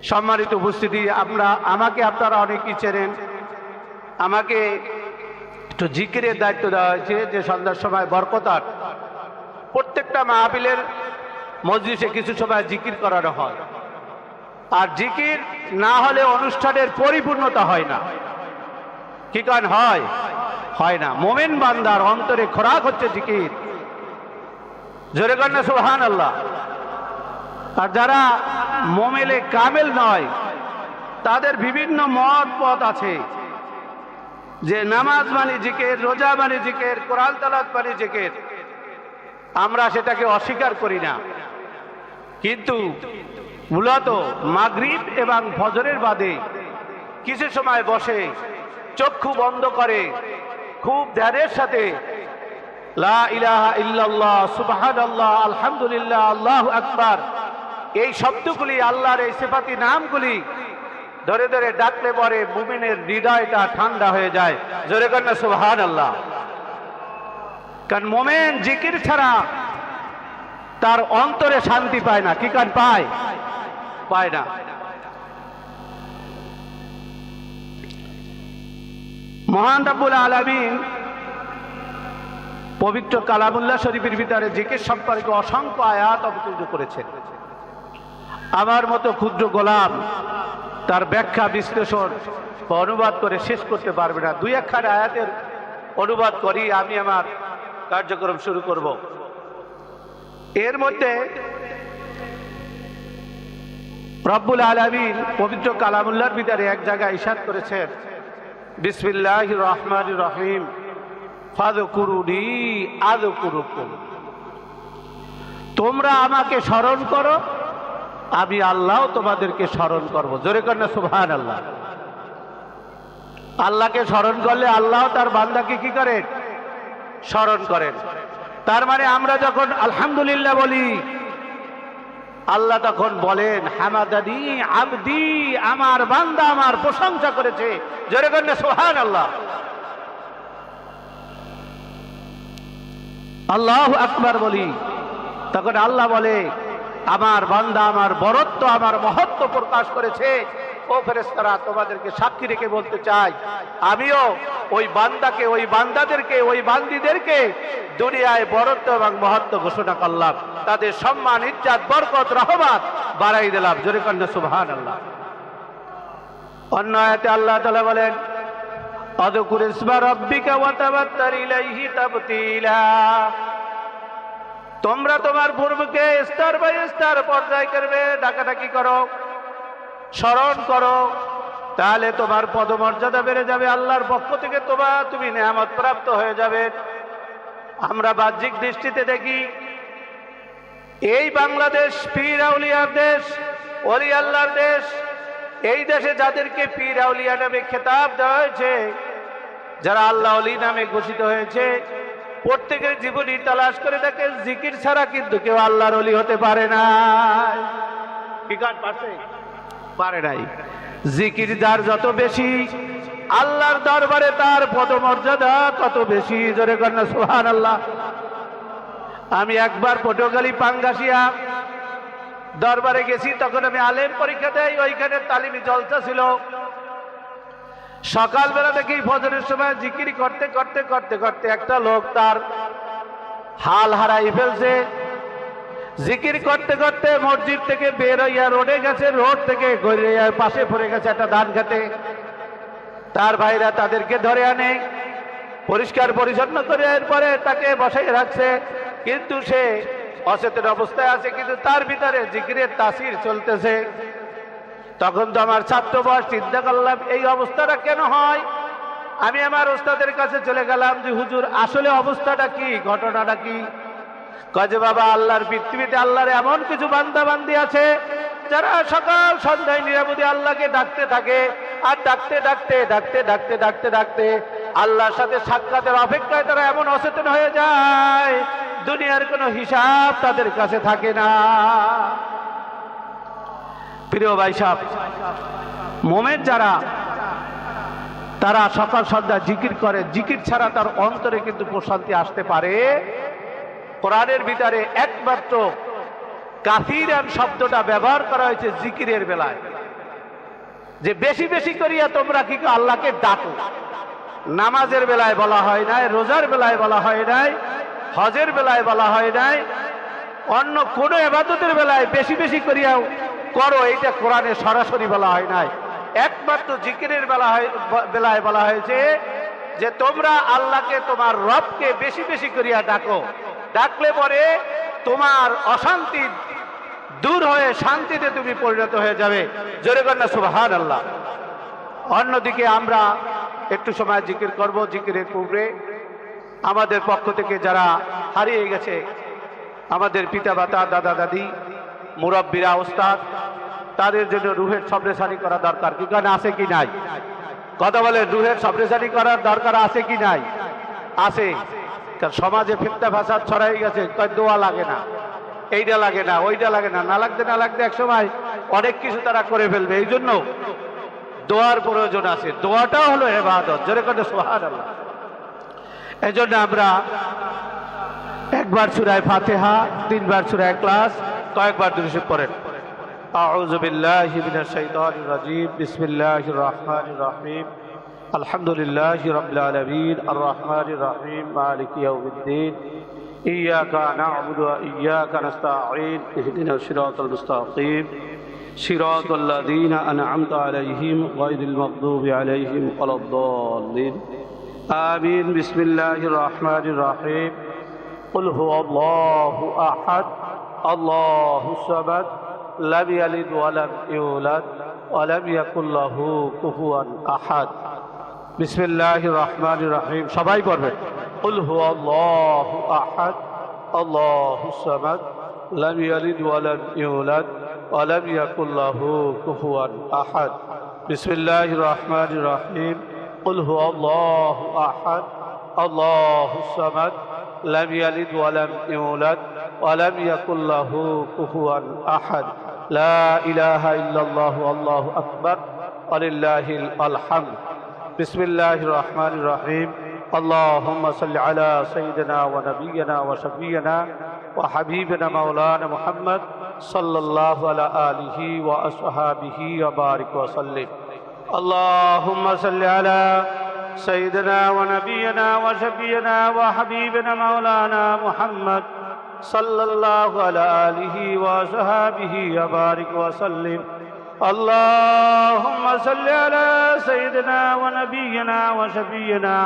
সম্মানিত উপস্থিতি, আমাকে আপনারা অনেকেই চেনেন। আমাকে একটু জিকিরের দায়িত্ব দেওয়া হয়েছে যে সন্ধ্যার সময় বরকতার প্রত্যেকটা মাহফিলের মজলিসে কিছু সময় জিকির করানো হয়। আর জিকির না হলে অনুষ্ঠানের পরিপূর্ণতা হয় না। কি কারণ হয় না। মোমেন বান্দার অন্তরে খোরাক হচ্ছে জিকির। জোরে কর না সুবহানাল্লাহ। আর যারা মোমেলে কামেল নয় তাদের বিভিন্ন মত পথ আছে যে নামাজ মানে জিকির, রোজা মানে জিকির, কোরআন তেলাওয়াত মানে জিকির। আমরা সেটাকে অস্বীকার করি না, কিন্তু মূলত মাগরিব এবং ফজরের বাদে কিছু সময় বসে চক্ষু বন্ধ করে খুব ধ্যানের সাথে লা ইলাহা ইল্লাল্লাহ, সুবহানাল্লাহ, আলহামদুলিল্লাহ, আল্লাহু আকবার এই শব্দগুলি, আল্লাহর এই সিফাতি নামগুলি ধরে ধরে ডাকলে পরে মুমিনের হৃদয়টা ঠান্ডা হয়ে যায়। জোরে কর না সুবহানাল্লাহ। কারণ মুমিন জিকির ছাড়া তার অন্তরে শান্তি পায় না। কি কারণ পায় না। মহান রব্বুল আলামিন পবিত্র কালামুল্লাহ শরীফের ভিতরে জিকির সম্পর্কে অসংখ্য আয়াত অবতীর্ণ করেছেন। আমার মতো ক্ষুদ্র গোলাম তার ব্যাখ্যা, বিশ্লেষণ বা অনুবাদ করে শেষ করতে পারবে না। দুই একখানা আয়াতের অনুবাদ করি আমি আমার কার্যক্রম শুরু করব। এর মধ্যে রব্বুল আলামিন পবিত্র কালামুল্লাহর ভিতরে এক জায়গায় ইরশাদ করেছেন, বিসমিল্লাহির রহমানির রহিম, ফাযকুরুনি আযকুরুকুম। তোমরা আমাকে স্মরণ করো, আমি আল্লাহ তোমাদেরকে স্মরণ করব। জোরে কর না সুবহানাল্লাহ। আল্লাহকে স্মরণ করলে আল্লাহ তার বান্দাকে কি করেন? স্মরণ করেন। তার মানে আমরা যখন আলহামদুলিল্লাহ বলি, আল্লাহ তখন বলেন হামাদানি আবদি, আমার বান্দা আমার প্রশংসা করেছে। জোরে কর না সুবহানাল্লাহ। আল্লাহু আকবার বলি, তখন আল্লাহ বলে আমার বান্দা আমার বরত্ব, আমার মহত্ব প্রকাশ করেছে। ও ফেরেশতারা, তোমাদেরকে সাক্ষী রেখে বলতে চাই, আমিও ওই বান্দাকে, ওই বান্দাদেরকে, ওই বান্দীদেরকে দুনিয়ায় বরত্ব এবং মহত্ব ঘোষণা করলাম। তাদের সম্মান, ইজ্জত, বরকত, রহমত বাড়াই দিলাম। জোরে কর না সুবহানাল্লাহ। অন্য আয়াতে আল্লাহ তাআলা বলেন, আযকুর ইসমা রাব্বিকা ওয়া তাবাত্তাল ইলাইহি তাবতীলা। তোমরা তোমার পূর্বকে স্তর বাই স্তর পর্যায় করবে, ডাকাডাকি করো, স্মরণ করো, তাহলে তোমার পদমর্যাদা বেড়ে যাবে। আল্লাহর পক্ষ থেকে তুমি নেয়ামত প্রাপ্ত হয়ে যাবে। আমরা বাহ্যিক দৃষ্টিতে দেখি এই বাংলাদেশ পীর আউলিয়ার দেশ, ওলি আল্লাহর দেশ। এই দেশে যাদেরকে পীর আউলিয়া নামে খেতাব দেওয়া হয়েছে, যারা আল্লাহ ওলি নামে ঘোষিত হয়েছে, প্রত্যেকের জীবনী তালাশ করে দেখে জিকির ছাড়া কিন্তু কেউ আল্লাহর ওলি হতে পারে না। কি কাজ পারে নাই। জিকির যার যত বেশি, আল্লাহর দরবারে তার পদমর্যাদা তত বেশি। জোরে কর না সুবহানাল্লাহ। আমি একবার পটুয়াখালী পাঙ্গাসিয়া দরবারে গেছি, তখন আমি আলেম পরীক্ষা দেই, ওইখানে তালিমি জলসা ছিল। সকালবেলা দেখি ফজরের সময় জিকির করতে করতে করতে করতে একটা লোক তার হাল হারাই ফেলছে। জিকির করতে করতে মসজিদ থেকে বের হইয়া রোডে গেছে, রোড থেকে গড়িয়ে পাশে পড়ে গেছে একটা ধান খেতে। তার ভাইরা তাদেরকে ধরে আনে, পরিষ্কার পরিচ্ছন্ন করে এরপরে তাকে বসাই রাখছে, কিন্তু সে অচেতন অবস্থায় আছে, কিন্তু তার ভিতরে জিকিরের তাসির চলতেছে। তখন তো আমার ছাত্র বয়স, চিন্তা করলাম এই অবস্থাটা কেন হয়। আমি আমার ওস্তাদের কাছে চলে গেলাম যে হুজুর আসলে অবস্থাটা কি, ঘটনাটা কি? কয়ে বাবা, আল্লাহর পৃথিবীতে আল্লাহর এমন কিছু বান্দা বান্দি আছে যারা সকাল সন্ধ্যায় নিরাপদে আল্লাহকে ডাকতে থাকে, আর ডাকতে ডাকতে ডাকতে ডাকতে ডাকতে ডাকতে আল্লাহর সাথে সাক্ষাতের অপেক্ষায় তারা এমন অচেতন হয়ে যায়, দুনিয়ার কোনো হিসাব তাদের কাছে থাকে না। প্রিয় ভাই সাহেব, মোমেন যারা, তারা সকাল সন্ধ্যা জিকির করে। জিকির ছাড়া তার অন্তরে কিন্তু প্রশান্তি আসতে পারে। কোরআনের ভিতরে একমাত্র কাসীরান শব্দটা ব্যবহার করা হয়েছে জিকিরের বেলায়। যে বেশি বেশি করিয়া তোমরা কি আল্লাহকে ডাকো। নামাজের বেলায় বলা হয় নাই, রোজার বেলায় বলা হয় নাই, হজের বেলায় বলা হয় নাই, অন্য কোনো ইবাদতের বেলায় বেশি বেশি করিয়া করো এইটা কোরআনে সরাসরি বলা হয় নাই। একমাত্র জিকিরের বেলায় বলা হয়েছে যে তোমরা আল্লাহকে, তোমার রবকে বেশি বেশি করিয়া ডাকো। ডাকলে পরে তোমার অশান্তি দূর হয়ে শান্তিতে তুমি পরিণত হয়ে যাবে। জোরে কন্যা সুবহানাল্লাহ। অন্যদিকে আমরা একটু সময় জিকির করব। জিকিরের পূর্বে আমাদের পক্ষ থেকে যারা হারিয়ে গেছে, আমাদের পিতা মাতা, দাদা দাদি, মুরব্বীরা, ওস্তাদ, তাদের জন্য রুহের সবরেসানি করা দরকার। কি গান আছে কি নাই? কথা বলে, রুহের সবরেসানি করার দরকার আছে কি নাই? আছে। কারণ সমাজে ফিতনা ফাসাদ ছড়াই গেছে। দোয়া লাগে না, এইটা লাগে না, ওইটা লাগে না, না লাগতে না লাগতে এক সময় অনেক কিছু তারা করে ফেলবে। এই জন্য দোয়ার প্রয়োজন আছে। দোয়াটাও হলো ইবাদত। জোরে করে সুবহানাল্লাহ। এই জন্য আমরা একবার সূরা ফাতিহা, 3 বার সূরা ইখলাস, কয়েকবার দুরূদ শরীফ পড়েন। আউযু বিল্লাহি মিনাশ শাইতানির রাজীম। বিসমিল্লাহির রহমানির রহিম। আলহামদুলিল্লাহি রাব্বিল আলামিন, আর রহমানির রহিম, মালিকি ইয়াউমিদ্দিন। ইয়াকা না'বুদু ওয়া ইয়াকা নাস্তাঈন। ইহদিনাস সিরাতাল মুস্তাকিম, সিরাতাল লাযীনা আন'আমতা আলাইহিম গায়রিল মাগদুবি আলাইহিম ওয়ালাদ-দাল্লিন। আমিন। বিসমিল্লাহির রহমানির রহিম। কুল হুয়াল্লাহু আহাদ, আল্লাহুস সামাদ, লাম ইয়ালিদ ওয়া লাম ইউলাদ ওয়া লাম ইয়াকুল লাহু কুফুয়ান আহাদ। বিসমিল্লাহির রহমানির রহিম। সবাই পড়বেন। কুল হুয়াল্লাহু আহাদ, আল্লাহুস সামাদ, লাম ইয়ালিদ ওয়া লাম ইউলাদ ওয়া লাম ইয়াকুল লাহু কুফুয়ান আহাদ। বিসমিল্লাহির রহমানির রহিম। কুল হুয়াল্লাহু আহাদ, আল্লাহুস সামাদ, লাম ইয়ালিদ ওয়া লাম ইউলাদ ওয়া লাম ইয়াকুল লাহু কুফুয়ান আহাদ। লা ইলাহা ইল্লাল্লাহু, আল্লাহু আকবার, ওয়ালিল্লাহিল হামদ। বিসমিল্লাহির রহমানির রহিম। اللهم صل على سيدنا ونبينا وشفينا وحبيبنا مولانا محمد صلى الله على آله وأصحابه وبارك وسلم. اللهم صل على سيدنا ونبينا وشفينا وحبيبنا مولانا محمد صلى الله على آله وصحبه وبارك وسلم. اللهم صل على سيدنا ونبينا وشفينا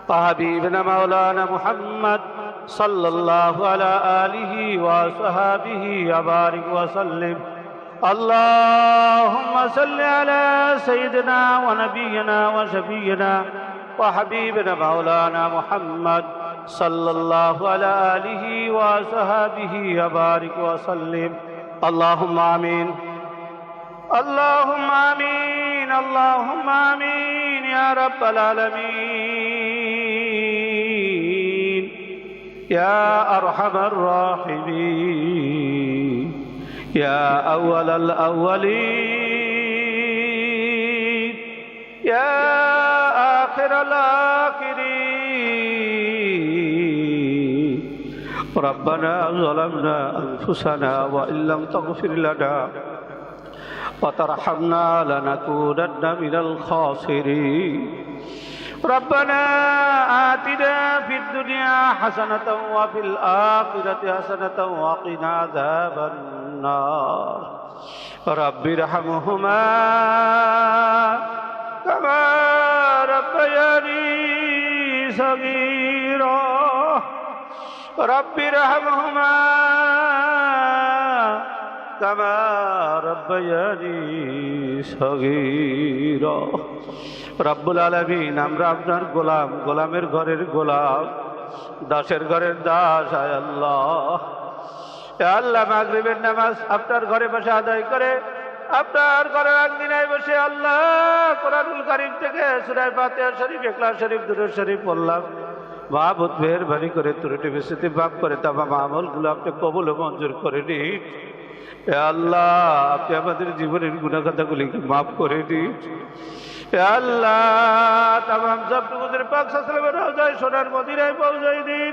وحبيبنا مولانا محمد صلى الله على آله وصحبه وبارك وسلم. اللهم صل على سيدنا ونبينا وشفينا وحبيبنا مولانا محمد صلى الله على آله وصحبه وبارك وسلم. اللهم آمين، اللهم آمين، اللهم آمين يا رب العالمين، يا أرحم الراحمين، يا أول الأولين، يا آخر الآخرين. ربنا ظلمنا أنفسنا وإن لم تغفر لنا وترحمنا لنكونن من الخاسرين. ربنا آتنا في الدنيا حسنة وفي الآخرة حسنة وقنا عذاب النار. رب ارحمهما كما ربياني صغيرا. رب ارحمهما كما ربياني صغيرا. রব্বুল আলামিন, আমরা আপনার গোলাম, গোলামের ঘরের গোলাম, দাসের ঘরের দাস। আয় আল্লাহ, আল্লাহ মাগরিবের নামাজ আপনার ঘরে বসে আদায় করে আপনার ঘরের আঙ্গিনায় বসে আল্লাহ কোরআনুল কারীম থেকে সূরা ফাতিহা শরীফ, ইখলাস শরীফ, দুরূদ শরীফ পড়লাম। মাহবুব মেহেরবানি করে ত্রুটি বিচ্যুতি মাফ করে তামাম আমলগুলো আপনি কবুল ও মঞ্জুর করে নিন। আল্লাহ, আপনি আমাদের জীবনের গুনাহখাতাগুলিকে মাফ করে দিন। আল্লাহ, তামাম সব নবীর পাক সাল্লাল্লাহু আলাইহি ওয়াসাল্লামের রওজায় সোনার মদিনায় পৌঁছাই দিন।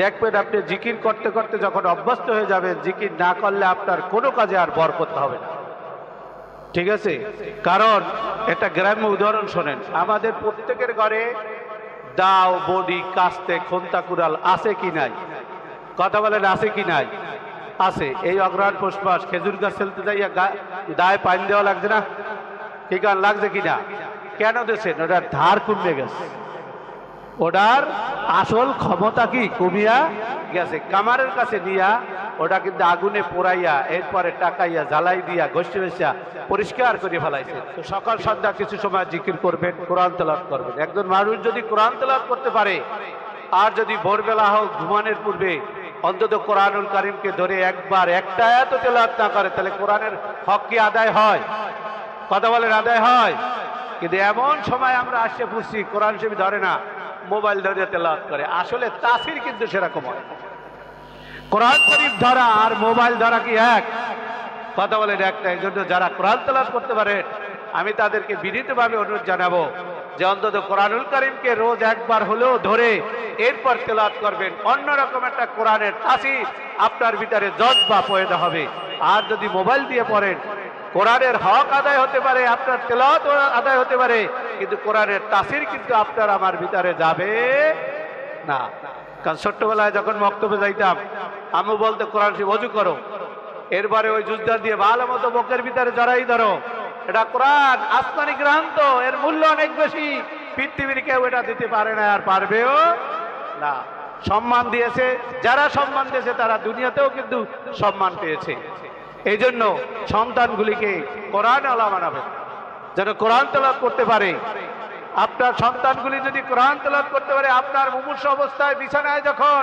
দেখবেন আপনি জিকির করতে করতে যখন অভ্যস্ত হয়ে যাবেন, জিকির না করলে আপনার কোনো কাজে আর বরকত হবে না। ঠিক আছে? কারণ একটা গ্রাম্য উদাহরণ শোনেন, আমাদের প্রত্যেকের ঘরে দাও, বডি, কাস্তে, খন্তা, কুড়াল আছে কি নাই? কথা বলেন, আছে কি নাই? আছে। এই অগ্রহায়ণ পৌষ মাস খেজুর গাছ ফেলতে যাইয়া দায় পাইন দেওয়া লাগছে না? ঠিক আর লাগছে কিনা? কেন দিয়েছেন? ওটার ধার কমে গেছে, ওটার আসল ক্ষমতা কি কমিয়া গেছে। কামারের কাছে নিয়া ওটা কিন্তু আগুনে পোড়াইয়া এরপরে টাকাইয়া জ্বালাই দিয়া ঘষে ঘষিয়া পরিষ্কার করে ফেলাইছে। তো সকাল সন্ধ্যা কিছু সময় জিকির করবেন, কোরআন তেলাওয়াত করবেন। একজন মানুষ যদি কোরআন তেলাওয়াত করতে পারে, আর যদি ভোরবেলা হোক ঘুমানোর পূর্বে অন্তত কোরআনুল কারীমকে ধরে একবার একটা আয়াত তেলাওয়াত না করে, তাহলে কোরআনের হক কি আদায় হয়? কথা বলেন, আদায় হয়? কিন্তু এমন সময় আমরা আসে বুঝছি কোরআন শরীফ ধরে না, মোবাইল ধরে তেলাওয়াত করে। আসলে তাসির কিন্তু সেরকম হয়। কোরআন শরীফ ধরা আর মোবাইল ধরা কি এক? কথা বলেন, একটা। এই জন্য যারা কোরআন তেলাওয়াত করতে পারেন, আমি তাদেরকে বিনীতভাবে অনুরোধ জানাবো যে অন্তত কোরআনুল কারীমকে রোজ একবার হলেও ধরে এরপর তেলাওয়াত করবেন। অন্যরকম একটা কোরআনের তাসির আপনার ভিতরে জজবা পয়দা হবে। আর যদি মোবাইল দিয়ে পড়েন, কোরআনের হক আদায় হতে পারে, আপনার তেলাওয়াত আদায় হতে পারে, কিন্তু কোরআনের তাসির কিন্তু আপনার আমার ভিতরে যাবে না। কারণ ছোট্টবেলায় যখন মক্তবে যাইতাম, আম্মু বলতে কোরআন শরীফ ওযু করো, এরপরে ওই জুজদা দিয়ে ভালো মতো বুকের ভিতরে জড়াই ধরো। এটা কোরআন, আসমানি গ্রন্থ, এর মূল্য অনেক বেশি। পৃথিবীর কেউ এটা দিতে পারে না, আর পারবেও না। সম্মান দিয়েছে যারা, সম্মান দিয়েছে তারা দুনিয়াতেও কিন্তু সম্মান পেয়েছে। এই জন্য সন্তানগুলিকে কোরআন আলা বানাবেন, যেন কোরআন তেলাওয়াত করতে পারে। আপনার সন্তানগুলি যদি কোরআন তেলাওয়াত করতে পারে, আপনার মুমূর্ষু অবস্থায় বিছানায় যখন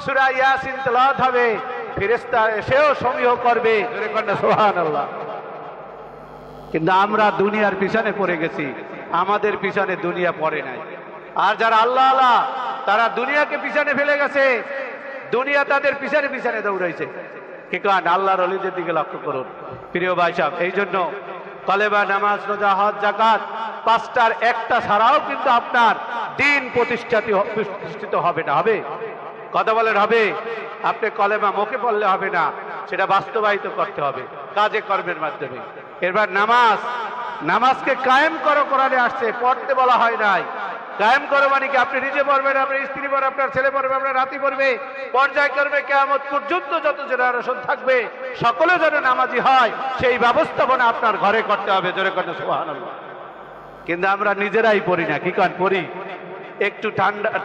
সূরা ইয়াসিন তেলাওয়াত হবে, ফেরেশতা এসেও সমীহ করবে। সুবহানাল্লাহ। কিন্তু আমরা দুনিয়ার পিছনে পড়ে গেছি, আমাদের পিছনে দুনিয়া পড়ে নাই। আর যারা আল্লাহ আল্লাহ, তারা দুনিয়াকে পিছনে ফেলে গেছে, দুনিয়া তাদের পিছনে পিছনে দৌড়াইছে। কি কারণ? আল্লাহর ওলিদের দিকে লক্ষ্য করুন প্রিয় ভাই সাহেব। এই জন্য কলেমা, নামাজ, রোজা, হজ, যাকাত, পাঁচটার একটা ছাড়াও কিন্তু আপনার দিন প্রতিষ্ঠিত হবে না। হবে? কথা বলেন, হবে? আপনি কলেমা মুখে পড়লে হবে না, সেটা বাস্তবায়িত করতে হবে কাজে কর্মের মাধ্যমে। এবার নামাজ, নামাজকে কায়েম করো কোরআনে আসছে, পড়তে বলা হয় নাই। কায়েম করো মানে কি? আপনি নিজে পড়বেন, আপনার স্ত্রী পড়বে, আপনার ছেলে পড়বে, আপনার নাতি পড়বে, পর্যায়ক্রমে কিয়ামত পর্যন্ত যত জেনারেশন থাকবে সকলে যেন নামাজি হয়, সেই ব্যবস্থাপনা আপনার ঘরে করতে হবে। জোরে করে সুবহানাল্লাহ। কিন্তু আমরা নিজেরাই পড়ি না। কি কারণ? পড়ি একটু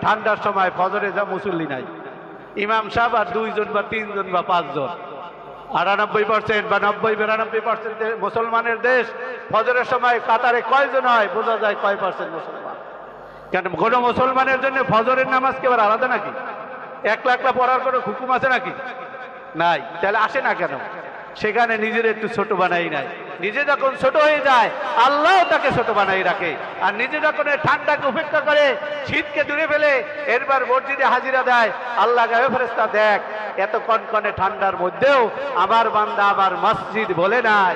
ঠান্ডার সময় ফজরে যা মুসল্লি নাই, ইমাম সাহেব আর 2 জন বা 3 জন বা 5 জন, 98% বা 90-92% মুসলমানের দেশ। ফজরের সময় কাতারে কয়জন হয় বোঝা যায় কয় পার্সেন্ট মুসলমান। কেন কোনো মুসলমানের জন্য ফজরের নামাজ কি আবার আলাদা নাকি? একলা একলা পড়ার কোনো হুকুম আছে নাকি? নাই। তাহলে আসে না কেন? সেখানে নিজের একটু ছোট বানাই নাই। নিজে যখন ছোট হয়ে যায়, আল্লাহ তাকে ছোট বানাই রাখে। আর নিজে যখন ঠান্ডাকে উপেক্ষা করে, শীতকে দূরে ফেলে, এরবার মসজিদে হাজিরা দেয়, আল্লাহ গায়ে ফেরেশতা, দেখ এত কনকনে ঠান্ডার মধ্যেও আমার বান্দা আমার মসজিদ বলে নাই,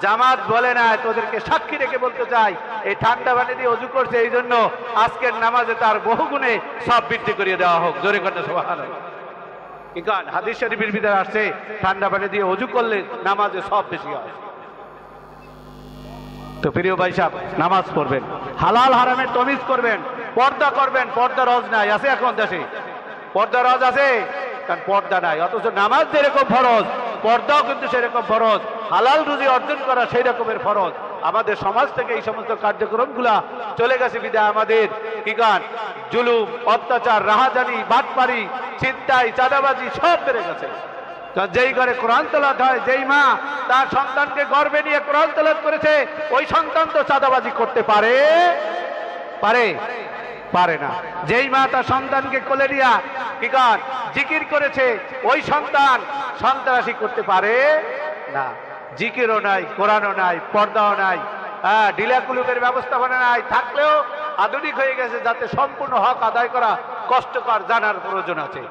জামাত বলে নাই, তোদেরকে সাক্ষী রেখে বলতে চাই, এই ঠান্ডা পানি দিয়ে ওযু করছে, এই জন্য আজকের নামাজে তার বহুগুণে সব বৃদ্ধি করিয়ে দেওয়া হোক। জোরে করে সুবহানাল্লাহ। কারণ হাদিস শরীফের ভিতরে আসছে, ঠান্ডা পানি দিয়ে ওযু করলে নামাজে সব বেশি হয়। তো প্রিয় ভাই সাহেব, নামাজ পড়বেন, হালাল হারামের তমিজ করবেন, পর্দা করবেন। পর্দা রজ নাই, আছে এখন দেশে? পর্দা রজ আছে? কারণ পর্দা নাই। অথচ নামাজ যেরকম ফরজ, পর্দাও কিন্তু সেরকম ফরজ। হালাল রুজি অর্জন করা সেই রকমের ফরজ। আমাদের সমাজ থেকে এই সমস্ত কার্যক্রমগুলা চলে গেছে বিধায় আমাদের কি গান, জুলুম, অত্যাচার, রাহাজানি, বাটপারি, ছিনতাই, চাঁদাবাজি সব বেড়ে গেছে। যেই ঘরে কোরআন তেলাওয়াত হয়, যেই মা তার সন্তানকে গর্বে নিয়ে কোরআন তেলাওয়াত করেছে, ওই সন্তান তো চাঁদাবাজি করতে পারে? পারে না। যেই মা তার সন্তানকে কোলে নিয়া কি গান জিকির করেছে, ওই সন্তান সন্ত্রাসী করতে পারে না। জিকিরও নাই, কোরআনও নাই, পর্দাও নাই, ডিলাকুলুকের ব্যবস্থাপনা নাই। থাকলেও আধুনিক হয়ে গেছে, যাতে সম্পূর্ণ হক আদায় করা কষ্টকর, জানার প্রয়োজন আছে।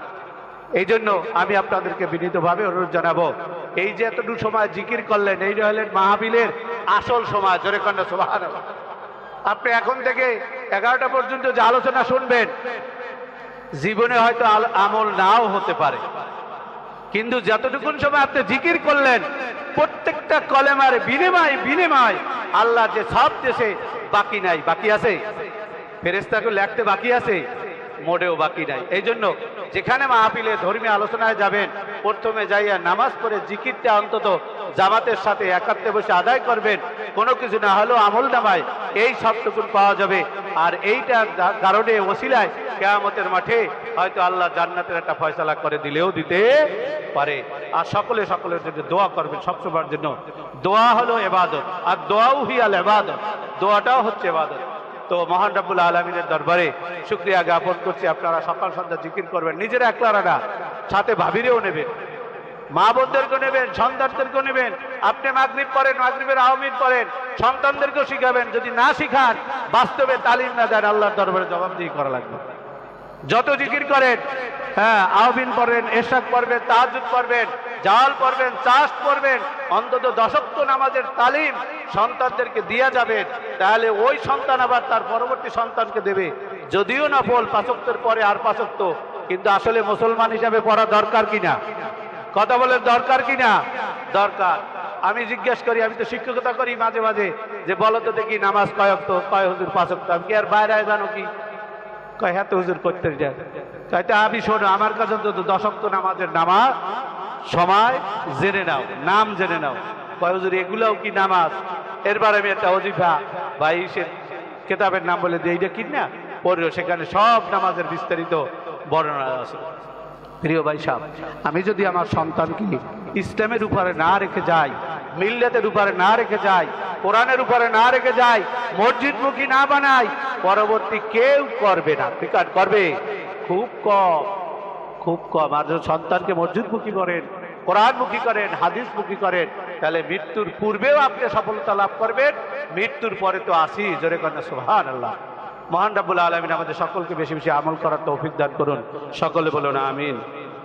এই জন্য আমি আপনাদেরকে বিনীতভাবে অনুরোধ জানাবো, এই যে এতটুকু সময় জিকির করলেন, এই হলেন মাহফিলের আসল সময়। জোরে কন্যা সুবহানাল্লাহ। আপনি এখন থেকে 11টা পর্যন্ত যে আলোচনা শুনবেন, জীবনে হয়তো আমল নাও হতে পারে, কিন্তু যতটুকুন সময় আপনি জিকির করলেন প্রত্যেকটা কলেমার বিনিময় আল্লাহ যে সব দেশে বাকি নাই, বাকি আছে? ফেরেশতাকে লিখতে বাকি আছে? মোটেও বাকি নাই। এই জন্য যেখানে মাহফিলে ধর্মীয় আলোচনায় যাবেন, প্রথমে যাইয়া নামাজ পড়ে জিকিরটা অন্তত জামাতের সাথে একাত্রে বসে আদায় করবেন। কোনো কিছু না হলেও আমল নামায় এই সবটুকুন পাওয়া যাবে। আর এইটার কারণে ওসিলায় কিয়ামতের মাঠে হয়তো আল্লাহ জান্নাতের একটা ফয়সালা করে দিলেও দিতে পারে। আর সকলের জন্য দোয়া করবেন সবসময়ের জন্য। দোয়া হলো ইবাদত, আর দোয়াও হিয়াল ইবাদত, দোয়াটাও হচ্ছে ইবাদত। তো মহান রব্বুল আলামিনের দরবারে শুকরিয়া জ্ঞাপন করছি। আপনারা সকাল সন্ধ্যা জিকির করবেন, নিজেরা একলারা না, সাথে ভাবিরেও নেবেন, মা বোনদেরকেও নেবেন, সন্তানদেরকেও নেবেন। আপনি মাগরিব পড়েন, মাগরিবের আওয়ামিন পড়েন, সন্তানদেরকেও শিখাবেন। যদি না শিখান, বাস্তবে তালিম না দেন, আল্লাহর দরবারে জবাবদিহি করা লাগবে। যত জিকির করেন, হ্যাঁ, আওয়ামিন পড়বেন, এরশাদ পড়বেন, তাহাজ্জুদ পড়বেন, জাল পড়বেন, চাষ পড়বেন, অন্তত 10 ওয়াক্ত নামাজের তালিম সন্তানদেরকে দিয়া যাবেন। তাহলে ওই সন্তান আবার তার পরবর্তী সন্তানকে দেবে। যদিও নফল 5 ওয়াক্তের পরে আর 5 ওয়াক্ত, কিন্তু আসলে মুসলমান হিসাবে পড়া দরকার কিনা? কথা বলেন, দরকার কিনা? দরকার। আমি জিজ্ঞেস করি, আমি তো শিক্ষকতা করি মাঝে মাঝে, যে বলো তো দেখি নামাজ কয় ওয়াক্ত? কয় হুজুর 5 ওয়াক্ত। আমি কি আর বাইরে জানো কি? কয় হ্যাঁ তো হুজুর করতে যায়। কয়টা আমি শোনো, আমার কাছে তো 10 ওয়াক্ত নামাজের নামাজ সময় জেনে নাও, নাম জেনে নাও। কয় হুজুর এগুলাও কি নামাজ? এরবার আমি একটা ওজিফা বা ইসের কেতাবের নাম বলে দিই, এইটা কি না পড়ো, সেখানে সব নামাজের বিস্তারিত বর্ণনা আছে। প্রিয় ভাই সাহেব, আমি যদি আমার সন্তানকে ইসলামের উপরে না রেখে যাই, মিল্লাতের উপরে না রেখে যাই, কোরআনের উপরে না রেখে যাই, মসজিদমুখী না বানাই, পরবর্তী কেউ করবে না। বিকার করবে খুব কম, খুব কম। আর যদি সন্তানকে মসজিদমুখী করেন, কোরআনমুখী করেন, হাদিসমুখী করেন, তাহলে মৃত্যুর পূর্বেও আপনি সফলতা লাভ করবেন, মৃত্যুর পরে তো আসি। জোরে কন্যা সুবহানাল্লাহ। মহান রব্বুল আলামিন আমাদের সকলকে বেশি বেশি আমল করার তৌফিক দান করুন। সকলে বলুন আমিন।